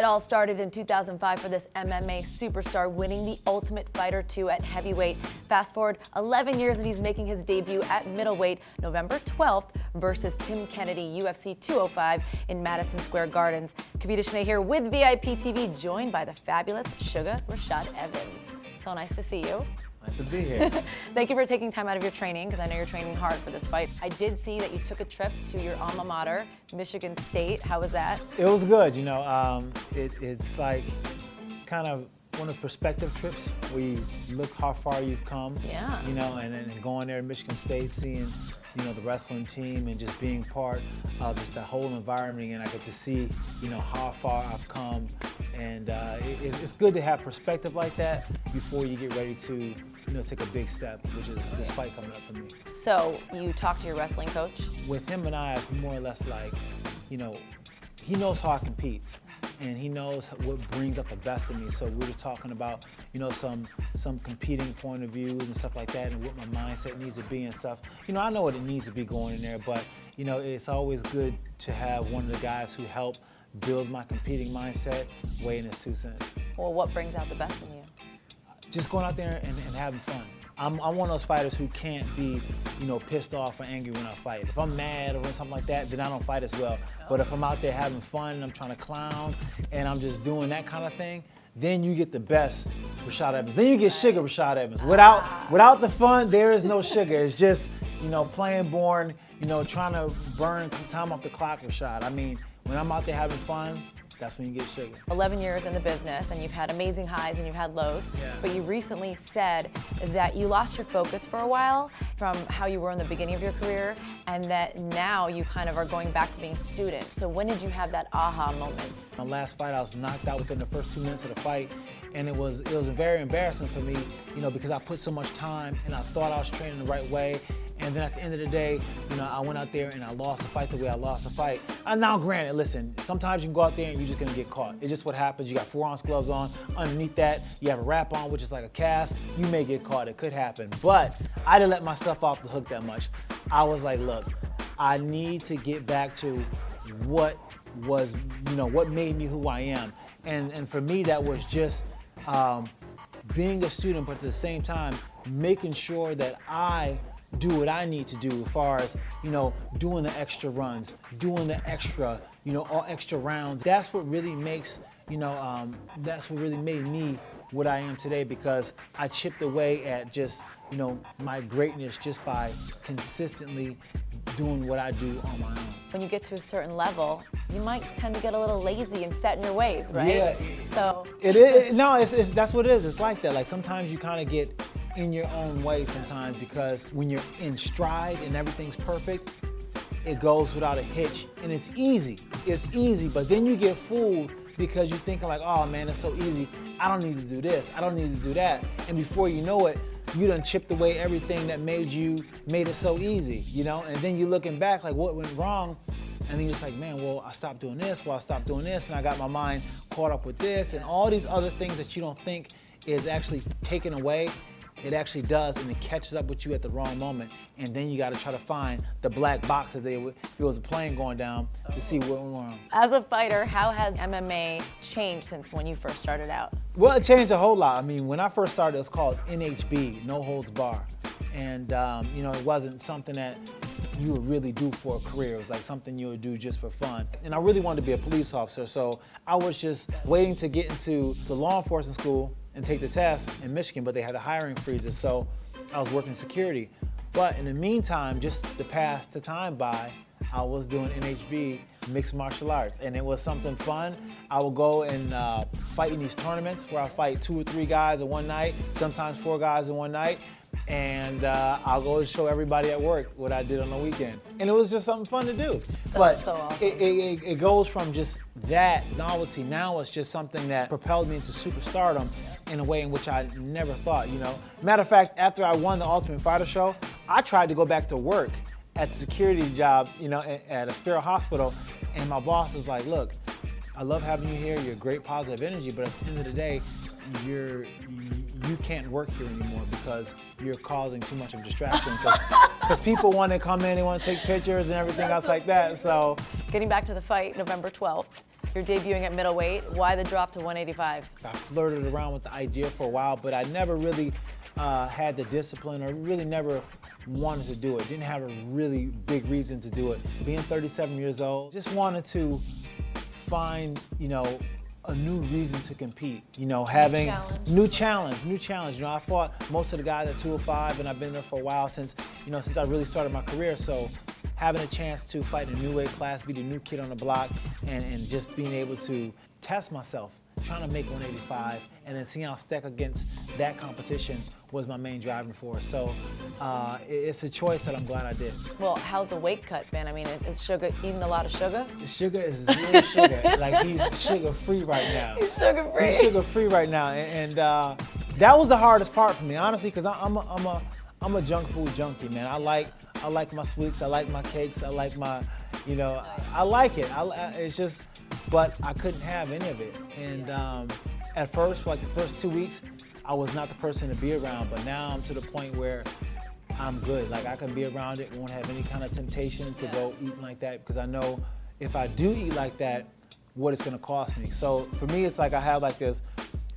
all started in 2005 for this MMA superstar, winning the Ultimate Fighter 2 at heavyweight. Fast forward 11 years and he's making his debut at middleweight November 12th versus Tim Kennedy, UFC 205 in Madison Square Gardens. Kavita Channe here with VIP TV, joined by the fabulous Sugar Rashad Evans. So nice to see you. Nice to be here. Thank you for taking time out of your training, because I know you're training hard for this fight. I did see that you took a trip to your alma mater, Michigan State. How was that? It was good, you know. It's like kind of one of those perspective trips where you look how far you've come. Yeah. You know, and then going there to Michigan State, seeing, you know, the wrestling team and just being part of just the whole environment, and I get to see, you know, how far I've come. And it's good to have perspective like that before you get ready to, you know, take a big step, which is this fight coming up for me. So you talked to your wrestling coach? With him and I, it's more or less like, you know, he knows how I compete, and he knows what brings out the best in me. So we're just talking about, you know, some competing point of views and stuff like that, and what my mindset needs to be and stuff. You know, I know what it needs to be going in there, but, you know, it's always good to have one of the guys who help build my competing mindset weigh in his 2 cents. Well, what brings out the best in you? Just going out there and having fun. I'm one of those fighters who can't be, you know, pissed off or angry when I fight. If I'm mad or something like that, then I don't fight as well. But if I'm out there having fun and I'm trying to clown and I'm just doing that kind of thing, then you get the best Rashad Evans. Then you get Sugar Rashad Evans. Without the fun, there is no sugar. It's just, you know, playing born, you know, trying to burn time off the clock, Rashad. I mean, when I'm out there having fun, that's when you get sugar. 11 years in the business, and you've had amazing highs and you've had lows, yeah. But you recently said that you lost your focus for a while from how you were in the beginning of your career, and that now you kind of are going back to being a student. So when did you have that aha moment? My last fight, I was knocked out within the first 2 minutes of the fight, and it was very embarrassing for me, you know, because I put so much time and I thought I was training the right way. And then at the end of the day, you know, I went out there and I lost the fight the way I lost the fight. And now granted, listen, sometimes you can go out there and you're just gonna get caught. It's just what happens. You got 4-ounce gloves on. Underneath that, you have a wrap on, which is like a cast. You may get caught, it could happen. But I didn't let myself off the hook that much. I was like, look, I need to get back to what was, you know, what made me who I am. And for me, that was just being a student, but at the same time, making sure that I do what I need to do as far as, you know, doing the extra runs, doing the extra, you know, all extra rounds. That's what really makes, you know, that's what really made me what I am today, because I chipped away at just, you know, my greatness just by consistently doing what I do on my own. When you get to a certain level, you might tend to get a little lazy and set in your ways, right? Yeah. So it is. No, it's that's what it is. It's like that. Like sometimes you kind of get in your own way sometimes, because when you're in stride and everything's perfect, it goes without a hitch, and it's easy. It's easy, but then you get fooled because you're thinking like, oh man, it's so easy. I don't need to do this. I don't need to do that. And before you know it, you done chipped away everything that made it so easy, you know? And then you're looking back like, what went wrong? And then you're just like, man, well, I stopped doing this, I stopped doing this, and I got my mind caught up with this, and all these other things that you don't think is actually taken away. It actually does, and it catches up with you at the wrong moment. And then you got to try to find the black box if there was a plane going down to see what went wrong. As a fighter, how has MMA changed since when you first started out? Well, it changed a whole lot. I mean, when I first started, it was called NHB, No Holds Bar. And, you know, it wasn't something that you would really do for a career. It was like something you would do just for fun. And I really wanted to be a police officer, so I was just waiting to get into the law enforcement school and take the test in Michigan, but they had the hiring freezes, so I was working security. But in the meantime, just to pass the time by, I was doing NHB, mixed martial arts, and it was something fun. I would go and fight in these tournaments where I fight 2 or 3 guys in one night, sometimes 4 guys in one night, and I'll go and show everybody at work what I did on the weekend. And it was just something fun to do. That's so awesome. It goes from just that novelty, now it's just something that propelled me into superstardom in a way in which I never thought, you know. Matter of fact, after I won the Ultimate Fighter show, I tried to go back to work at the security job, you know, at a Sparring hospital, and my boss was like, look, I love having you here, you're great positive energy, but at the end of the day, you can't work here anymore because you're causing too much of a distraction. Because people want to come in, they want to take pictures and everything else like that. So, getting back to the fight, November 12th, You're debuting at middleweight. Why the drop to 185? I flirted around with the idea for a while, but I never really had the discipline, or really never wanted to do it. Didn't have a really big reason to do it. Being 37 years old, just wanted to find, a new reason to compete. Having new challenge. I fought most of the guys at 205, and I've been there for a while since I really started my career. So having a chance to fight in a new weight class, be the new kid on the block, and just being able to test myself, trying to make 185, and then seeing how I stack against that competition was my main driving force. So it's a choice that I'm glad I did. Well, how's the weight cut been? I mean, is Sugar eating a lot of sugar? Sugar is zero sugar. Like, he's sugar-free right now. He's sugar-free. He's sugar-free right now, and that was the hardest part for me, honestly, because I'm a junk food junkie, man. I like my sweets, I like my cakes, I like my, I like it. It's just, but I couldn't have any of it. And at first, for like the first 2 weeks, I was not the person to be around, but now I'm to the point where I'm good. Like, I can be around it, won't have any kind of temptation to go eating like that, because I know if I do eat like that, what it's gonna cost me. So for me, it's like I have like this,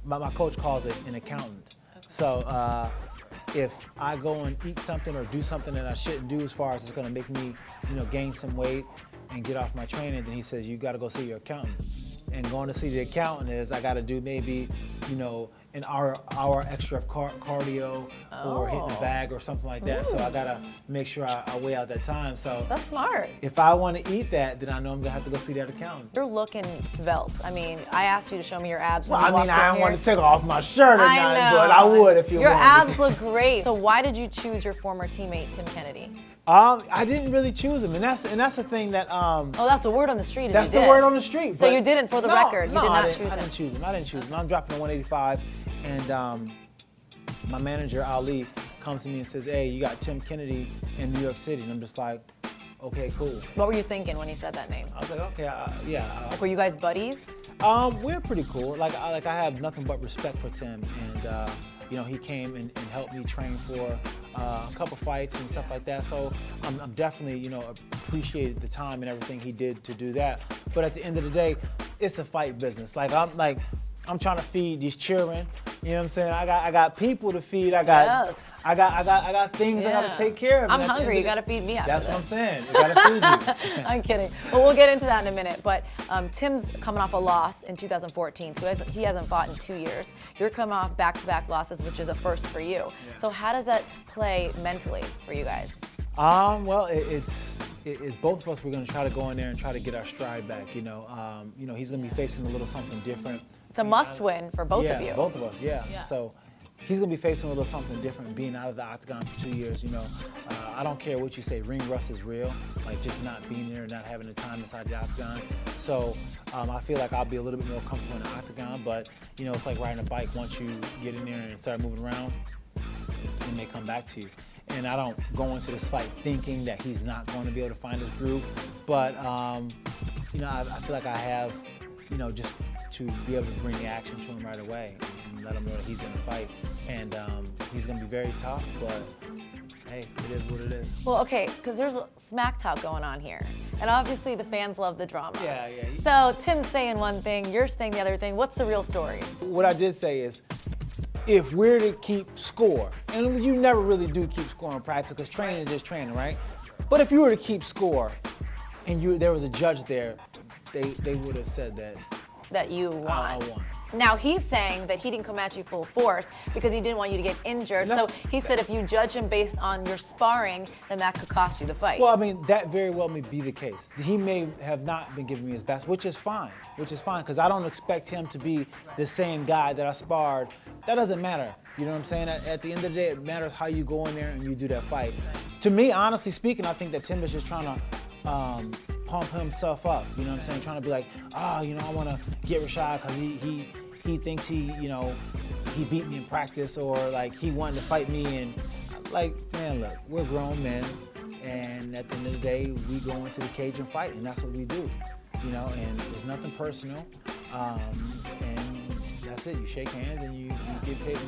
my coach calls it an accountant. Okay. So if I go and eat something or do something that I shouldn't do, as far as it's gonna make me, gain some weight and get off my training, then he says, you gotta go see your accountant. And going to see the accountant is, I gotta do maybe, an hour extra cardio or hitting the bag or something like that. So I gotta make sure I weigh out that time. So that's smart. If I want to eat that, then I know I'm gonna have to go see that accountant. You're looking svelte. I mean, I asked you to show me your abs. Well, I don't want to take off my shirt or nothing, but I would if you Your wanted. abs look great. So why did you choose your former teammate, Tim Kennedy? I didn't really choose him, and that's the thing that. Oh, that's the word on the street. That's the word on the street. So you didn't, for the record, you did not choose him. I didn't choose him. I didn't choose him. I'm dropping to 185, and my manager Ali comes to me and says, "Hey, you got Tim Kennedy in New York City," and I'm just like, "Okay, cool." What were you thinking when he said that name? I was like, "Okay, yeah." Were you guys buddies? We're pretty cool. Like I have nothing but respect for Tim, and he came and helped me train for a couple fights and stuff like that. So I'm definitely, appreciated the time and everything he did to do that. But at the end of the day, it's a fight business. I'm trying to feed these children. You know what I'm saying? I got people to feed. I got things I gotta take care of. I'm hungry. You gotta feed me after That's this. what I'm saying. You gotta feed you. I'm kidding. Well, we'll get into that in a minute. But Tim's coming off a loss in 2014, so he hasn't fought in 2 years. You're coming off back-to-back losses, which is a first for you. Yeah. So how does that play mentally for you guys? Well, it's both of us. We're gonna try to go in there and try to get our stride back. He's gonna be facing a little something different. It's a must-win for both of you. Yeah, both of us. Yeah. So he's gonna be facing a little something different, being out of the octagon for 2 years. I don't care what you say. Ring rust is real. Like, just not being there, not having the time inside the octagon. So I feel like I'll be a little bit more comfortable in the octagon. But it's like riding a bike. Once you get in there and start moving around, then they come back to you. And I don't go into this fight thinking that he's not going to be able to find his groove. But I feel like I have, just to be able to bring the action to him right away and let him know that he's in the fight. And he's going to be very tough, but hey, it is what it is. Well, okay, because there's smack talk going on here. And obviously the fans love the drama. Yeah. So Tim's saying one thing, you're saying the other thing. What's the real story? What I did say is, if we're to keep score, and you never really do keep score in practice because training is just training, right? But if you were to keep score and there was a judge there, they would have said that you won. I won. Now he's saying that he didn't come at you full force because he didn't want you to get injured. So he said if you judge him based on your sparring, then that could cost you the fight. Well, I mean, that very well may be the case. He may have not been giving me his best, which is fine, because I don't expect him to be the same guy that I sparred. That doesn't matter. You know what I'm saying? At the end of the day, it matters how you go in there and you do that fight. To me, honestly speaking, I think that Tim is just trying to pump himself up. You know what I'm saying? Trying to be like, I want to get Rashad because he thinks he beat me in practice, or like he wanted to fight me. And like, man, look, we're grown men, and at the end of the day, we go into the cage and fight, and that's what we do. And there's nothing personal, and that's it. You shake hands and you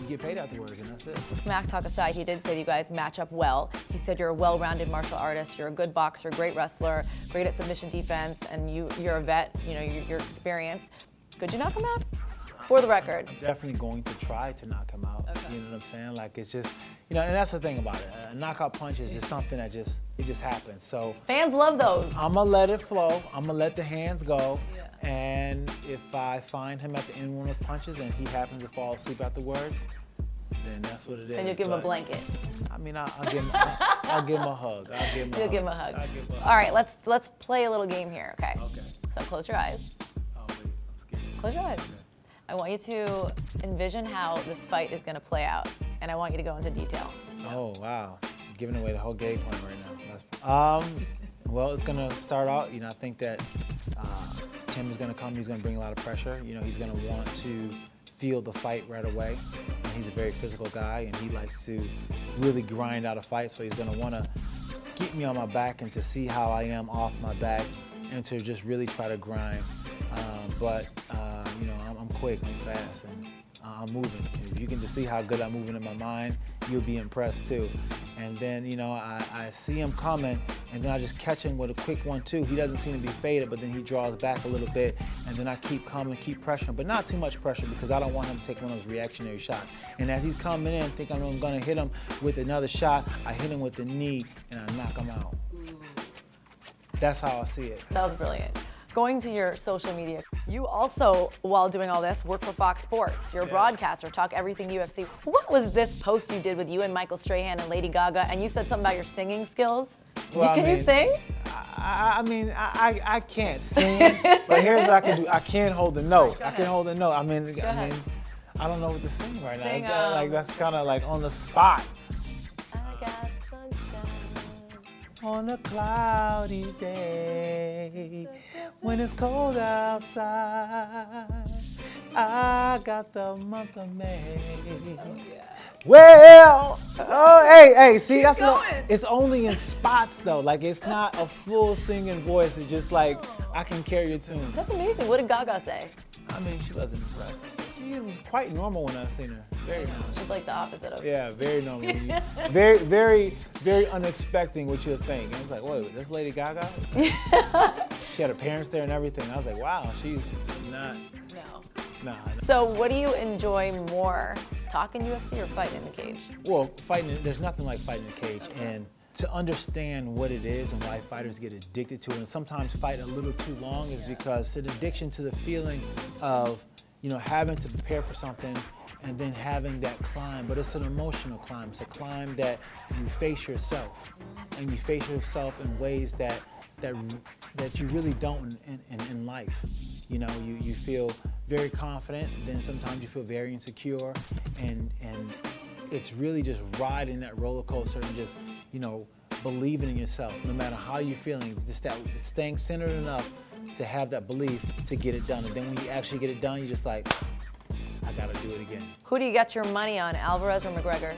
get paid afterwards, and that's it. Smack talk aside, he did say you guys match up well. He said you're a well-rounded martial artist, you're a good boxer, great wrestler, great at submission defense, and you're a vet, you're experienced. Could you knock him out? For the record. I'm definitely going to try to knock him out. Okay. You know what I'm saying? Like, it's just, and that's the thing about it. A knockout punch is just something that just happens. So Fans love those. I'm gonna let it flow. I'm gonna let the hands go. Yeah. And if I find him at the end of one of those punches and he happens to fall asleep afterwards, then that's what it is. And you'll give him a blanket. I mean, I'll give him a hug. You'll give him a hug. I'll give him a hug. All right, let's play a little game here, okay? Okay. So close your eyes. Oh, wait, I'm scared. Close your eyes. Okay. I want you to envision how this fight is going to play out, and I want you to go into detail. Oh, wow. You're giving away the whole game plan right now. Well, it's going to start out, I think that Tim is going to come. He's going to bring a lot of pressure. He's going to want to feel the fight right away. And he's a very physical guy, and he likes to really grind out a fight, so he's going to want to keep me on my back and to see how I am off my back and to just really try to grind. I'm quick, I'm fast, and I'm moving. If you can just see how good I'm moving in my mind, you'll be impressed too. And then, I see him coming, and then I just catch him with a quick 1-2. He doesn't seem to be faded, but then he draws back a little bit, and then I keep coming, keep pressuring, but not too much pressure because I don't want him to take one of those reactionary shots. And as he's coming in, thinking I'm gonna hit him with another shot, I hit him with the knee, and I knock him out. That's how I see it. That was brilliant. Going to your social media, you also, while doing all this, work for Fox Sports. You're a broadcaster, talk everything UFC. What was this post you did with you and Michael Strahan and Lady Gaga, and you said something about your singing skills? Can you sing? I can't sing, but here's what I can do. I can't hold the note. I can hold the note. I don't know what to sing right now. Sing, That's kind of like on the spot. I got sunshine. On a cloudy day, when it's cold outside, I got the month of May. Oh, yeah. Well, hey, see, that's going. what it's only in spots though. Like, it's not a full singing voice. It's just like I can carry a tune. That's amazing. What did Gaga say? She wasn't impressed. She was quite normal when I seen her. Very normal. She's like the opposite of. Yeah, very normal. Very, very, very unexpected what you'll think. I was like, wait, that's Lady Gaga? She had her parents there and everything. I was like, wow, she's not. No. So what do you enjoy more, talking UFC or fighting in the cage? Well, there's nothing like fighting in the cage. And to understand what it is and why fighters get addicted to it and sometimes fight a little too long is because it's an addiction to the feeling of, having to prepare for something and then having that climb. But it's an emotional climb. It's a climb that you face yourself, and you face yourself in ways that you really don't in life. You feel very confident, then sometimes you feel very insecure, and it's really just riding that roller coaster and just, believing in yourself, no matter how you're feeling, just that staying centered enough to have that belief to get it done. And then when you actually get it done, you're just like, I gotta do it again. Who do you get your money on, Alvarez or McGregor?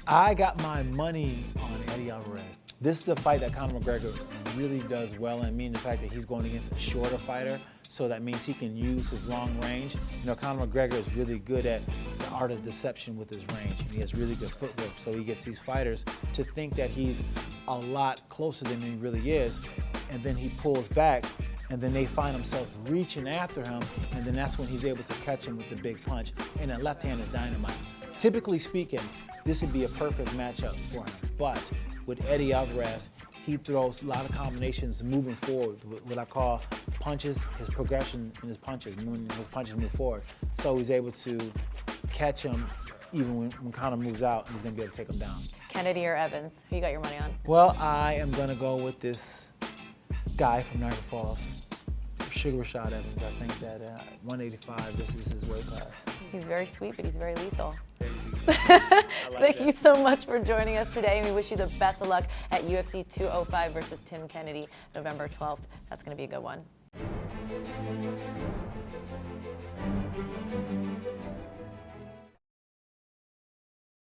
I got my money on Eddie Alvarez. This is a fight that Conor McGregor really does well in, meaning the fact that he's going against a shorter fighter, so that means he can use his long range. Conor McGregor is really good at the art of deception with his range, and he has really good footwork, so he gets these fighters to think that he's a lot closer than he really is, and then he pulls back, and then they find themselves reaching after him, and then that's when he's able to catch him with the big punch, and that left hand is dynamite. Typically speaking, this would be a perfect matchup for him, but with Eddie Alvarez, he throws a lot of combinations moving forward, what I call punches, his progression in his punches, when his punches move forward. So he's able to catch him even when Conor moves out, he's gonna be able to take him down. Kennedy or Evans? Who you got your money on? Well, I am gonna go with this guy from Niagara Falls, Rashad Evans. I think that 185, this is his weight class. He's very sweet, but he's very lethal. Thank you so much for joining us today, and we wish you the best of luck at UFC 205 versus Tim Kennedy, November 12th. That's going to be a good one.